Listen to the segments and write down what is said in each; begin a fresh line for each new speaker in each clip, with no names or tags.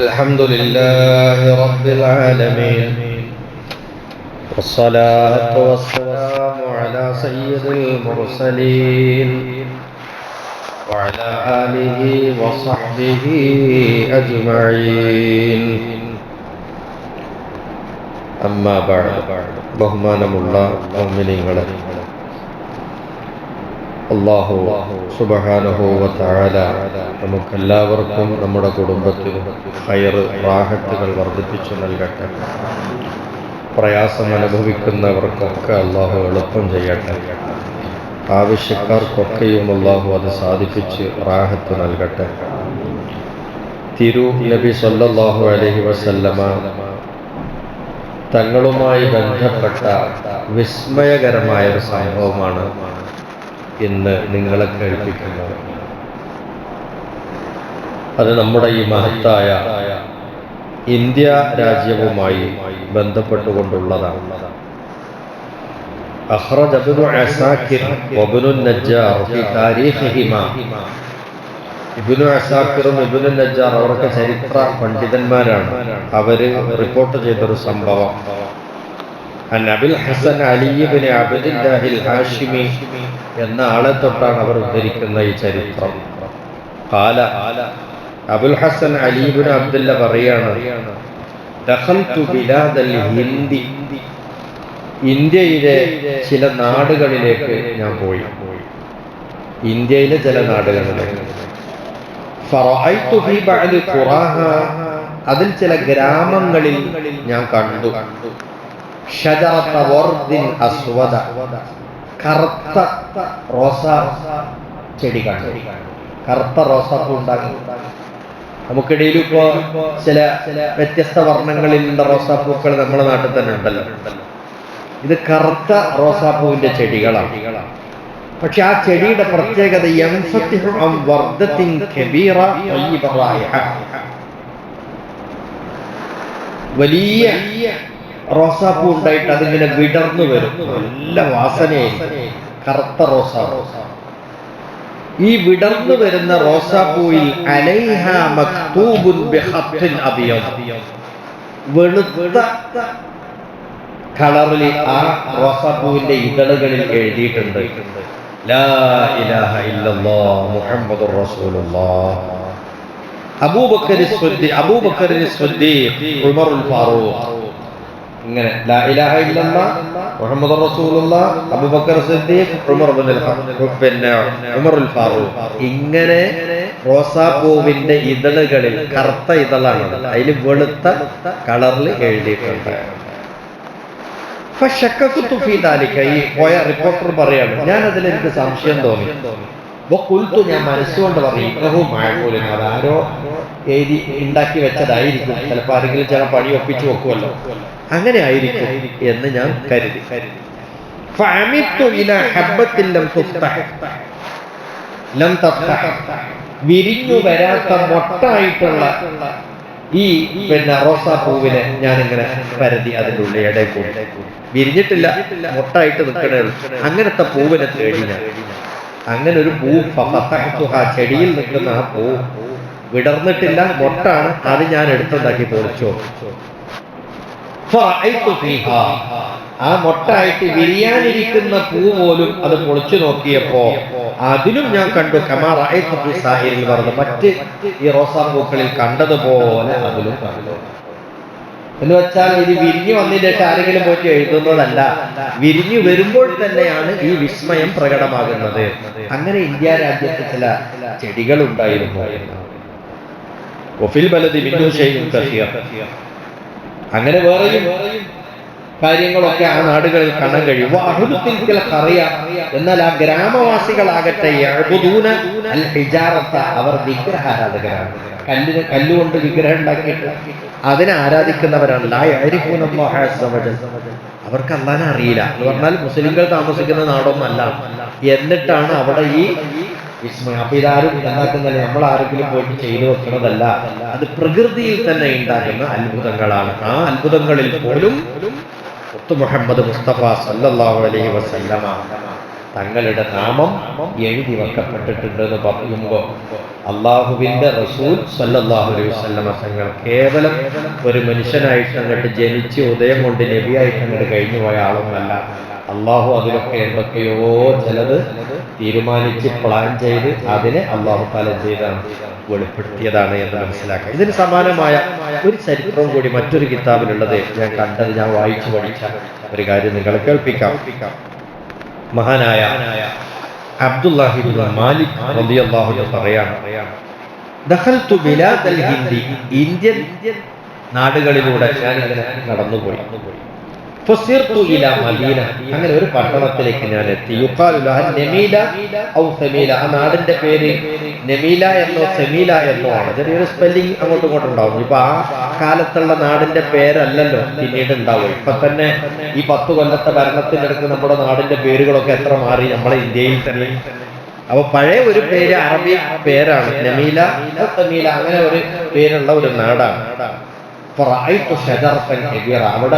الحمد لله رب العالمين، والصلاة والسلام على سيد المرسلين وعلى آله وصحبه أجمعين. أما بعد. ബഹുമാനമുള്ള മുഅ്മിനീങ്ങളെ, അല്ലാഹു സുബ്ഹാനഹു വ തആല നമുക്കെല്ലാവർക്കും നമ്മുടെ കുടുംബത്തിനും ഖൈർ റാഹത്തുകൾ വർദ്ധിപ്പിച്ചു നൽകട്ടെ. പ്രയാസം അനുഭവിക്കുന്നവർക്കൊക്കെ അല്ലാഹു എളുപ്പം ചെയ്യട്ടെ. ആവശ്യക്കാർക്കൊക്കെയും അല്ലാഹു അത് സാധിപ്പിച്ച് റാഹത്ത് നൽകട്ടെ. തിരു നബി സല്ലല്ലാഹു അലൈഹി വസല്ലമ തങ്ങളുമായി ബന്ധപ്പെട്ട വിസ്മയകരമായ ഒരു സംഭവമാണ് ഇന്ന് നിങ്ങളെ കേൾപ്പിക്കുന്നത്. അത് നമ്മുടെ ഈ മഹത്തായ ഇന്ത്യ രാജ്യവുമായി ബന്ധപ്പെട്ടുകൊണ്ടുള്ളതാണ്. അഖ്റജ ഇബ്നു അസാകിർ വഇബ്നു നജ്ജാർ ഫി താരീഖിഹിമാ. ഇബ്നു അസാക്കിറും ഇബ്നു നജ്ജാർ അവർക്ക് ചരിത്ര പണ്ഡിതന്മാരാണ്. അവര് റിപ്പോർട്ട് ചെയ്തൊരു സംഭവം, അബുൽ ഹസൻ അലി ഇബ്നു അബ്ദില്ലാഹിൽ ഹാഷിമി എന്ന ആളെ തൊട്ടാണ് അവർ ഉദ്ധരിക്കുന്ന ഈ ചരിത്രം. ഖാല, അബുൽ ഹസൻ അലി ഇബ്നു അബ്ദുല്ല പറയാണ്, ദഖൽതു ബിലാദൽ ഹിന്ദി, ഇന്ത്യയിലെ ചില നാടുകളിലേക്ക് ഞാൻ പോയി. ഇന്ത്യയിലെ ചില നാടുകളിലേക്ക് ഫറഅയ്തു ഫീ ബഅദി ഖുറാഹ, അതിൽ ചില ഗ്രാമങ്ങളിൽ ഞാൻ കണ്ടു. ഷജറത വർദിൻ അസ്വദ, കറുത്ത റോസാ ചെടി കണ്ടു. കറുത്ത റോസാപ്പൂ ഉണ്ടാക്കി. നമുക്കിടയിൽ ഇപ്പോൾ ചില വ്യത്യസ്ത വർണ്ണങ്ങളിലുള്ള റോസാപ്പൂക്കൾ നമ്മുടെ നാട്ടിൽ തന്നെ ഉണ്ടല്ലോ. ഇത് കറുത്ത റോസാപ്പൂവിന്റെ ചെടികളാണ്. പക്ഷെ ആ ചെടിയുടെ പ്രത്യേകത വലിയ റോസാപ്പൂ ഉണ്ടായിട്ട് അതിങ്ങനെ വിടർന്നു വരും. നല്ല വാസനയായി കറുത്ത റോസാപ്പൂ. ഈ വിടർന്നു വരുന്ന റോസാപ്പൂവിൽ അലൈഹ മക്തൂബുൻ ബിഖത്തിൻ അബിയദ്, വെളുത്ത കളറിൽ ആ റോസാപ്പൂവിന്റെ ഇതളുകളിൽ എഴുതിയിട്ടുണ്ട്, ലാ ഇലാഹ ഇല്ലല്ലാഹ് മുഹമ്മദുർ റസൂലുള്ളാഹ്. അബൂബക്കർ സിദ്ദീഖ്, ഉമറുൽ ഫാറൂഖ്. ഇങ്ങനെ ലാ ഇലാഹ ഇല്ലല്ലാഹ് മുഹമ്മദുർ റസൂലുള്ളാഹ്, അബൂബക്കർ സിദ്ദീഖ്, ഉമറുൽ ഫാറൂഖ്. ഇങ്ങനെ റോസാപ്പൂവിന്റെ ഇതളുകളിൽ, കറുത്ത ഇതളാണ്, അതിൽ വെളുത്ത കളറിൽ എഴുതിയിട്ടുണ്ട്. ഈ പോയ റിപ്പോർട്ടർ പറയാണ്, ഞാൻ അതിൽ എനിക്ക് സംശയം തോന്നി. ഞാൻ മനസ്സുകൊണ്ട് പറഞ്ഞു, അതാരോ എഴുതി ഉണ്ടാക്കി വെച്ചതായിരിക്കും, ചിലപ്പോൾ ആരെങ്കിലും ചില പണി ഒപ്പിച്ചു വെക്കുമല്ലോ, അങ്ങനെ ആയിരിക്കും എന്ന് ഞാൻ കരുതി. വിരിഞ്ഞു വരാത്ത മൊട്ടായിട്ടുള്ള ഈ റോസാപ്പൂവിനെ ഞാനിങ്ങനെ പരതി അതിൻ്റെ ഉള്ളിൽ ഇടയിൽ കൂടി. വിരിഞ്ഞിട്ടില്ല, മൊട്ടായിട്ട് നിൽക്കണേ. അങ്ങനത്തെ പൂവിനെ തേടി ഞാൻ. അങ്ങനെ ഒരു പൂ, ചെടിയിൽ നിൽക്കുന്ന ആ പൂ വിടർന്നിട്ടില്ല, മൊട്ടാണ്. അത് ഞാൻ എടുത്തുണ്ടാക്കി പൊളിച്ചു. ആ മൊട്ടായിട്ട് വിരിയാനിരിക്കുന്ന പൂ പോലും അത് പൊളിച്ചു നോക്കിയപ്പോ അതിലും ഞാൻ കണ്ടു പറഞ്ഞു, മറ്റ് ഈ റോസാപ്പൂക്കളിൽ കണ്ടതുപോലെ അതിലും കണ്ടു. എന്ന് വെച്ചാൽ ഇത് വിരിഞ്ഞു വന്നതിന്റെ ശേഷം ആരെങ്കിലും പോയിട്ട് എഴുതുന്നതല്ല, വിരിഞ്ഞു വരുമ്പോൾ തന്നെയാണ് ഈ വിസ്മയം പ്രകടമാകുന്നത്. അങ്ങനെ ഇന്ത്യ രാജ്യത്ത് ചില ചെടികൾ ഉണ്ടായിരുന്നു. അങ്ങനെ വേറെയും കാര്യങ്ങളൊക്കെ ആ നാടുകളിൽ കാണാൻ കഴിയും. എന്നാൽ ആ ഗ്രാമവാസികളാകട്ടെ അവർ വിഗ്രഹാരാധകരാണ്. കല്ലുകൊണ്ട് വിഗ്രഹം ഉണ്ടാക്കിയിട്ട് അതിനെ ആരാധിക്കുന്നവരാണ്. അവർക്ക് അല്ലാഹനെ അറിയില്ല എന്ന് പറഞ്ഞാൽ മുസ്ലിങ്ങൾ താമസിക്കുന്ന നാടൊന്നല്ല. എന്നിട്ടാണ് അവിടെ ഈ വിസ്മയം. അപ്പൊ ഇതാരും ഉണ്ടാക്കുന്നതല്ല, നമ്മൾ ആരെങ്കിലും പോയിട്ട് ചെയ്തു വെക്കുന്നതല്ല. അത് പ്രകൃതിയിൽ തന്നെ ഉണ്ടാകുന്ന അത്ഭുതങ്ങളാണ്. ആ അത്ഭുതങ്ങളിൽ പോലും മുഹമ്മദ് മുസ്തഫ സല്ലല്ലാഹു അലൈഹി വസല്ലമ തങ്ങളുടെ നാമം എഴുതി വെക്കപ്പെട്ടിട്ടുണ്ട് എന്ന് പറയുമ്പോൾ അള്ളാഹുവിന്റെ റസൂൽ സല്ലല്ലാഹു അലൈഹി വസല്ലമ തങ്ങൾ കേവലം ഒരു മനുഷ്യനായിട്ട് അങ്ങോട്ട് ജനിച്ച് ഉദയം കൊണ്ട് നബിയായിട്ട് അങ്ങോട്ട് കഴിഞ്ഞു പോയ ആളൊന്നല്ല. അള്ളാഹു അതിലൊക്കെ എന്തൊക്കെയോ ചിലത് തീരുമാനിച്ച് പ്ലാൻ ചെയ്ത് അതിനെ അള്ളാഹു താല ചെയ്താണ് വെളിപ്പെടുത്തിയതാണ് എന്ന് മനസ്സിലാക്കുക. ഇതിന് സമാനമായ ഒരു ചരിത്രവും കൂടി മറ്റൊരു കിതാബിലുള്ളത് ഞാൻ കണ്ടത്, ഞാൻ വായിച്ചു പഠിച്ച ഒരു കാര്യം നിങ്ങളെ കേൾപ്പിക്കാം. മഹാനായ അബ്ദുല്ലാഹി ഇബ്നു മാലിക് റളിയല്ലാഹു അൻഹു പറയാണ്, ദഖൽതു ബിലാദൽ ഹിന്ദി, ഇന്ത്യൻ നാടുകളിലൂടെ ഞാൻ ഇങ്ങനെ നടന്നുപോയി. ഫസിർതു ഇലാ മദീന, അങ്ങനെ ഒരു പട്ടണത്തിലേക്ക് ഞാൻ എത്തി. യുഖാലു ലഹ നമീല ഔ സമീല, ആ നാടിന്റെ പേര് നമീല എന്നോ സമീല എന്നോ ആണ്. ചെറിയൊരു സ്പെല്ലിംഗ് അങ്ങോട്ടും ഇങ്ങോട്ടും ഉണ്ടാവും. ഇപ്പൊ ആ കാലത്തുള്ള നാടിന്റെ പേരല്ലല്ലോ പിന്നീട് ഉണ്ടാവും. ഇപ്പൊ തന്നെ ഈ 10 കൊല്ലത്തെ ഭരണത്തിന്റെ അടുത്ത് നമ്മുടെ നാടിന്റെ പേരുകളൊക്കെ എത്ര മാറി നമ്മുടെ ഇന്ത്യയിൽ തന്നെ. അപ്പൊ പഴയ ഒരു പേര് അറബി പേരാണ് നമീല സമീല, അങ്ങനെ ഒരു പേരുള്ള ഒരു നാടാണ്. അവിടെ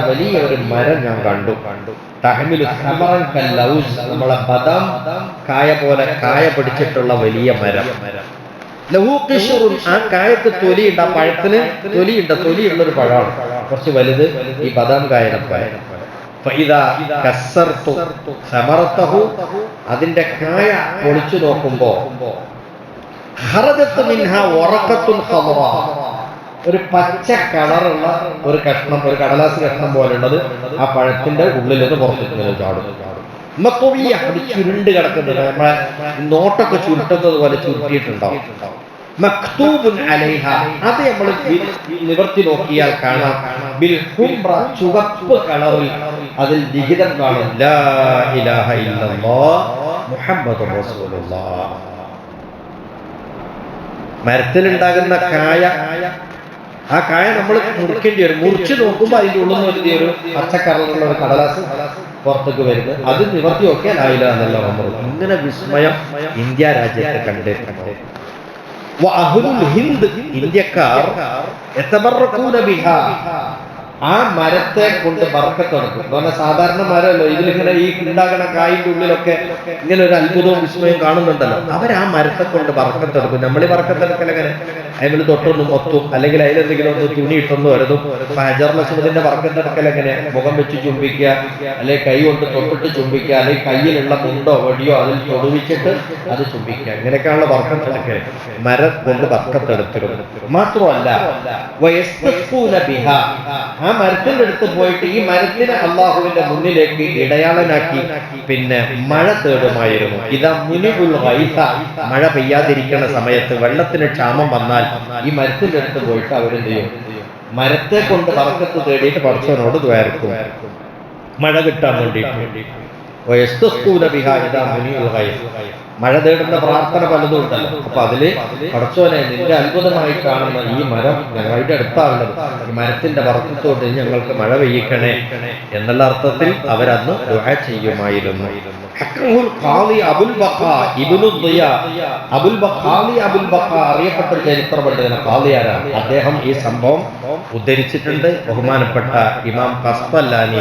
വലിയ ഒരു മരം ഞാൻ കണ്ടു. നമ്മളെ ബദാം കായ പോലെ കായ പിടിച്ചിട്ടുള്ള വലിയ മരം. ആ കായക്ക് തൊലിയുണ്ട്, ആ പഴത്തിന് തൊലിയുണ്ട്, തൊലിയുള്ളൊരു പഴമാണ്, കുറച്ച് വലുത് ഈ ബദാം കായനപ്പായ. അതിന്റെ കായ പൊളിച്ചു നോക്കുമ്പോ ഒരു പച്ച കളറുള്ള ഒരു കഷ്ണം, ഒരു കടലാസ് കഷ്ണം പോലുള്ളത് ആ പഴത്തിന്റെ ഉള്ളിൽ നിന്ന് പുറത്തേക്ക് ചാടും. അത് ചുരുണ്ട് കിടക്കുന്നത്, നമ്മളെ നോട്ടൊക്കെ ചുരുട്ടുന്നത് പോലെ ചുരുട്ടിയിട്ടുണ്ടാവും. മക്തൂബുൻ അലൈഹ, അത് നമ്മൾ നിവർത്തി നോക്കിയാൽ കാണാം, ബിൽ ഹുംറ, ചുവപ്പ് കളറിൽ അതിൽ ലിഖിതം കാണും, ലാ ഇലാഹ ഇല്ലല്ലാഹ് മുഹമ്മദുർ റസൂലുള്ളാഹ്. മരത്തിലുണ്ടാകുന്ന കായ, ആ കായ നമ്മൾ മുറിക്കേണ്ടി വരും. മുറിച്ച് നോക്കുമ്പോൾ അതിൻ്റെ ഉള്ളിൽ നിന്ന് ഒരു പച്ചക്കറലുള്ള ഒരു കടലാസ് പുറത്തേക്ക് വരുന്നത്, അത് നിവർത്തി നോക്കിയാൽ ലാ ഇലാഹ ഇല്ലല്ലാഹ് മുഹമ്മദ്. ഇങ്ങനെ വിസ്മയം ഇന്ത്യ രാജ്യത്തെ കണ്ടിട്ടുണ്ട്. ഹിന്ദ്, ഇന്ത്യക്കാർ ആ മരത്തെ കൊണ്ട് ബർക്കത്തെടുക്കും. പറഞ്ഞാൽ സാധാരണ മരമല്ലോ, ഇതിലിങ്ങനെ ഈ ഉണ്ടാകണ കായിന്റെ ഉള്ളിലൊക്കെ ഇങ്ങനെ ഒരു അത്ഭുതവും വിസ്മയവും കാണുന്നുണ്ടല്ലോ. അവർ ആ മരത്തെ കൊണ്ട് ബർക്കത്തെടുക്കും. നമ്മൾ ഈ ബർക്കത്തെടുക്കൽ എങ്ങനെ, അതിൽ തൊട്ടൊന്നും ഒത്തും, അല്ലെങ്കിൽ അതിലെന്തെങ്കിലും ഒന്ന് തുണി ഇട്ടൊന്നും വരുതും. ഹജറുൽ അസ്വദിന്റെ ബർക്കത്തെടുക്കൽ എങ്ങനെ, മുഖം വെച്ച് ചുംബിക്കുക, അല്ലെങ്കിൽ കൈ കൊണ്ട് തൊട്ടിട്ട് ചുംബിക്കുക, അല്ലെങ്കിൽ കയ്യിലുള്ള മുണ്ടോ വടിയോ അതിൽ തൊടുവിച്ചിട്ട് അത് ചുംബിക്കുക, ഇങ്ങനെയൊക്കെയുള്ള ബർക്കത്തെടുക്കൽ. മരം കൊണ്ട് ബർക്കത്തെടുത്തിരുന്നു. മാത്രമല്ല ആ മരത്തിന്റെ അടുത്ത് പോയിട്ട് ഈ മരത്തിനെ അള്ളാഹുവിന്റെ മുന്നിലേക്ക് ഇടയാളനാക്കി പിന്നെ മഴ തേടുമായിരുന്നു. ഇതാ മുനിബുൽ ഗൈസ, മഴ പെയ്യാതിരിക്കുന്ന സമയത്ത്, വെള്ളത്തിന് ക്ഷാമം വന്നാൽ ഈ മരത്തിന്റെ അടുത്ത് പോയിട്ട് അവരെന്ത് ചെയ്യും, മരത്തെ കൊണ്ട് ബർക്കത്ത് തേടിയിട്ട് പടച്ചവനോട് ദ്വാരക്കും മഴ കിട്ടാൻ വേണ്ടിയിട്ട്. മഴ തേടുന്ന പ്രാർത്ഥന പലതും ഉണ്ടല്ലോ. അപ്പൊ അതില് പടച്ചോനെ, നിന്റെ അത്ഭുതമായി കാണുന്ന ഈ മരം ഞങ്ങളുടെ അടുത്താണുള്ളത്, ഈ മരത്തിന്റെ ബർക്കത്തോട് ഞങ്ങൾക്ക് മഴ പെയ്യിക്കണേ എന്നുള്ള അർത്ഥത്തിൽ അവരന്ന് ദുആ ചെയ്യുമായിരുന്നു. അറിയപ്പെട്ട ചരിത്ര പണ്ഡിതനാണ് ഖാദിയാരാണ്. അദ്ദേഹം ഈ സംഭവം ഉദ്ധരിച്ചിട്ടുണ്ട്. ബഹുമാനപ്പെട്ട ഇമാം ഖസ്തലാനി,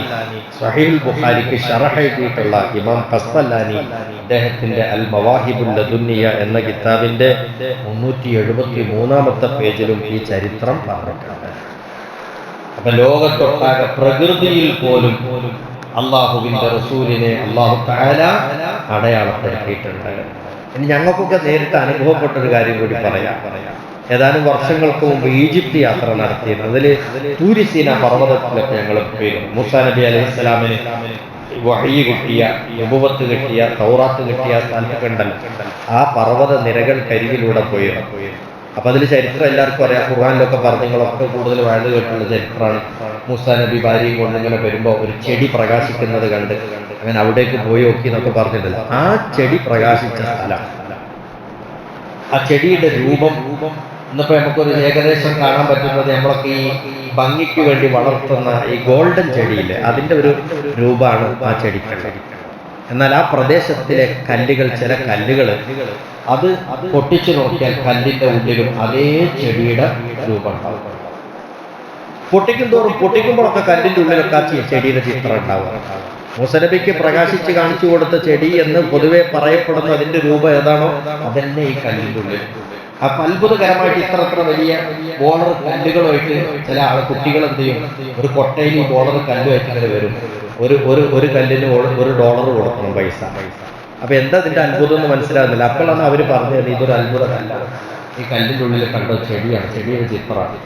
സ്വഹീഹുൽ ബുഖാരിക്ക് ശറഹ് എഴുതിയിട്ടുള്ള ഇമാം ഖസ്തലാനി അദ്ദേഹത്തിന്റെ അൽ മവാഹിബുൽ ലദുന്നിയ എന്ന കിതാബിന്റെ 373-ാമത്തെ പേജിലും ഈ ചരിത്രം പറഞ്ഞിട്ടുണ്ട്. അപ്പൊ ലോകത്തൊട്ടാകെ പ്രകൃതിയിൽ പോലും അള്ളാഹുവിന്റെ റസൂലിനെ അള്ളാഹു തആല അടയാളപ്പെടുത്തിയിട്ടുണ്ട്. ഇനി ഞങ്ങൾക്കൊക്കെ നേരിട്ട് അനുഭവപ്പെട്ടൊരു കാര്യം കൂടി പറയാം. ഏതാനും വർഷങ്ങൾക്ക് മുമ്പ് ഈജിപ്ത് യാത്ര നടത്തിയിരുന്നു. അതിൽ തൂരിസീന പർവ്വതത്തിലൊക്കെ ഞങ്ങൾ പോയിരുന്നു. മൂസാ നബി അലൈഹിസ്സലാമിന് വഹ്യ് കിട്ടിയ, നബുവത്ത് കിട്ടിയ, തൗറാത്ത് കിട്ടിയ സ്ഥലത്തൊക്കെ ഉണ്ടല്ലോ, ആ പർവ്വത നിരകൾക്കരികിലൂടെ പോയിരുന്നു. അപ്പൊ അതിൽ ചരിത്രം എല്ലാവർക്കും അറിയാം. ഖുർആനിലൊക്കെ പറഞ്ഞങ്ങളൊക്കെ കൂടുതൽ വാഴ്ന്നു കേട്ടുള്ള ചരിത്രമാണ്. മൂസാ നബി ഭാര്യയും കൊണ്ട് ഇങ്ങനെ വരുമ്പോ ഒരു ചെടി പ്രകാശിക്കുന്നത് കണ്ട് അങ്ങനെ അവിടേക്ക് പോയി നോക്കി എന്നൊക്കെ പറഞ്ഞിട്ടില്ല. ആ ചെടി പ്രകാശിച്ച സ്ഥലം, ആ ചെടിയുടെ രൂപം ഇന്നിപ്പോ നമുക്കൊരു ഏകദേശം കാണാൻ പറ്റുന്നത് നമ്മളൊക്കെ ഈ ഭംഗിക്ക് വേണ്ടി വളർത്തുന്ന ഈ ഗോൾഡൻ ചെടിയില്ലേ, അതിന്റെ ഒരു രൂപമാണ് ആ ചെടിക്ക്. എന്നാൽ ആ പ്രദേശത്തിലെ കല്ലുകൾ, ചില കല്ലുകൾ അത് പൊട്ടിച്ചു നോക്കിയാൽ കല്ലിന്റെ ഉള്ളിലും അതേ ചെടിയുടെ രൂപം ഉണ്ടാവും. പൊട്ടിക്കും തോറും പൊട്ടിക്കുമ്പോഴൊക്കെ കല്ലിന്റെ ഉള്ളിലൊക്കെ ആ ചെടിയുടെ ചിത്രം ഉണ്ടാവുക. മൂസനബിക്ക് പ്രകാശിച്ച് കാണിച്ചു കൊടുത്ത ചെടി എന്ന് പൊതുവെ പറയപ്പെടുന്ന അതിന്റെ രൂപം ഏതാണോ അതന്നെ ഈ കല്ലിൻ്റെ ഉള്ളിൽ. അപ്പൊ അത്ഭുതകരമായിട്ട് ഇത്ര വലിയ ബോളർ കല്ലുകളുമായിട്ട് ചില കുട്ടികൾ എന്ത് ചെയ്യും, ഒരു കൊട്ടയിൽ ഈ ബോളർ കല്ലുമായിട്ട് ഇങ്ങനെ വരും. ഒരു കല്ലിന് $1 കൊടുക്കണം പൈസ. അപ്പൊ എന്താ ഇതിന്റെ അത്ഭുതം എന്ന് മനസ്സിലാകുന്നില്ല. അപ്പോഴാണ് അവര് പറഞ്ഞത് ഇതൊരു അത്ഭുതമല്ല, ഈ കല്ലിൻ്റെ ഉള്ളിൽ കണ്ട ചെടിയാണ്, ചെടിയുടെ ചിത്രമാണ്,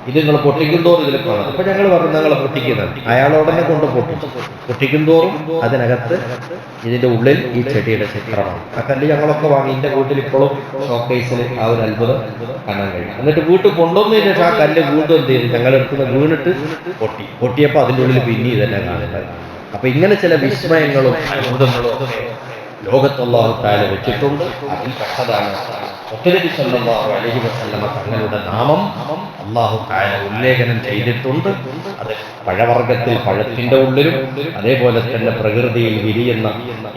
ഇത് നിങ്ങൾ പൊട്ടിക്കുന്തോറും ഇതിൽ കാണാം. അപ്പൊ ഞങ്ങൾ പറഞ്ഞു ഞങ്ങൾ പൊട്ടിക്കുന്നത്, അയാളോടനെ കൊണ്ട് പൊട്ടിക്കുന്തോറും അതിനകത്ത് ഇതിന്റെ ഉള്ളിൽ ഈ ചെടിയുടെ ചിത്രമാണ്. ആ കല്ല് ഞങ്ങളൊക്കെ വാങ്ങി എന്റെ വീട്ടിൽ ഇപ്പോഴും ഷോക്കേസിൽ ആ ഒരു അത്ഭുതം കാണാൻ കഴിയും. എന്നിട്ട് വീട്ടിൽ കൊണ്ടുവന്നതിന് ശേഷം ആ കല്ല് വീണ്ടും എന്ത് ചെയ്തു, ഞങ്ങളെടുക്കുന്ന വീണിട്ട് പൊട്ടിയപ്പോൾ അതിൻ്റെ ഉള്ളിൽ പിന്നെ ഇതന്നെ കാണുന്നത്. അപ്പൊ ഇങ്ങനെ ചില വിസ്മയങ്ങളും അത്ഭുതങ്ങളും ലോകത്ത് അല്ലാഹു തആല വെച്ചിട്ടുണ്ട്. അതിൽ പെട്ടതാണ് മുത്തനബി സല്ലല്ലാഹു അലൈഹി വസല്ലമ തങ്ങളുടെ നാമം അല്ലാഹു തആല ഉല്ലേഖനം ചെയ്തിട്ടുണ്ട്. അത് പഴവർഗ്ഗത്തിൽ പഴത്തിന്റെ ഉള്ളിലും അതേപോലെ തന്നെ പ്രകൃതിയിൽ വിരിയുന്ന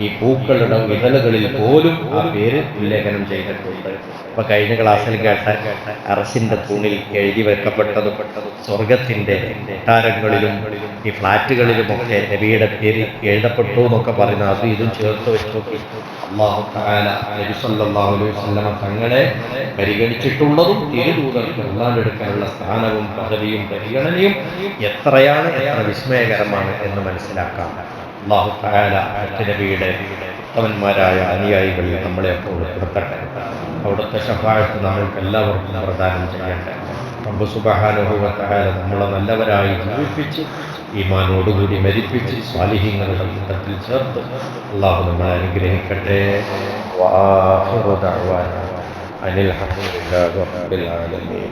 ഈ പൂക്കളുടെ ഇതളുകളിൽ പോലും ആ പേര് ഉല്ലേഖനം ചെയ്തിട്ടുണ്ട്. ഇപ്പൊ കഴിഞ്ഞ ക്ലാസ്സിൽ കേട്ട അറസിന്റെ തൂണിൽ എഴുതി വെക്കപ്പെട്ടതും സ്വർഗത്തിന്റെ കൊട്ടാരങ്ങളിലും ഈ ഫ്ലാറ്റുകളിലുമൊക്കെ നബിയുടെ പേര് എഴുതപ്പെട്ടു എന്നൊക്കെ പറയുന്ന അത് ഇതും ചേർത്ത് വെച്ച് നോക്കി അല്ലാഹു തആല നബി സല്ലല്ലാഹു അലൈഹി വസല്ലമ തങ്ങളെ പരിഗണിച്ചിട്ടുള്ളതും തിരുദൂതർക്ക് അല്ലാഹുവിനെടുക്കാനുള്ള സ്ഥാനവും പദവിയും പരിഗണനയും എത്ര വിസ്മയകരമാണ് എന്ന് മനസ്സിലാക്കാം. അല്ലാഹു തആല നബിയുടെ ഉത്തമന്മാരായ അനുയായികളിൽ നമ്മളെ അപ്പോൾ ഉൾപ്പെടുത്തട്ടെ. അവിടുത്തെ ശഫാഅത്ത് നമ്മൾക്ക് എല്ലാവർക്കും പ്രദാനം ചെയ്യട്ടെ. റബ്ബ് സുബ്ഹാനഹു വ തആല നമ്മളെ നല്ലവരായി ജീവിപ്പിച്ച് ഈമാനോടുകൂടി മരിപ്പിച്ച് സ്വാലിഹീങ്ങളുടെ കൂട്ടത്തിൽ ചേർത്ത് അല്ലാഹു നമ്മളെ അനുഗ്രഹിക്കട്ടെ. വആഖിറു ദഅ്വാനാ അനിൽ ഹംദുലില്ലാഹി റബ്ബിൽ ആലമീൻ.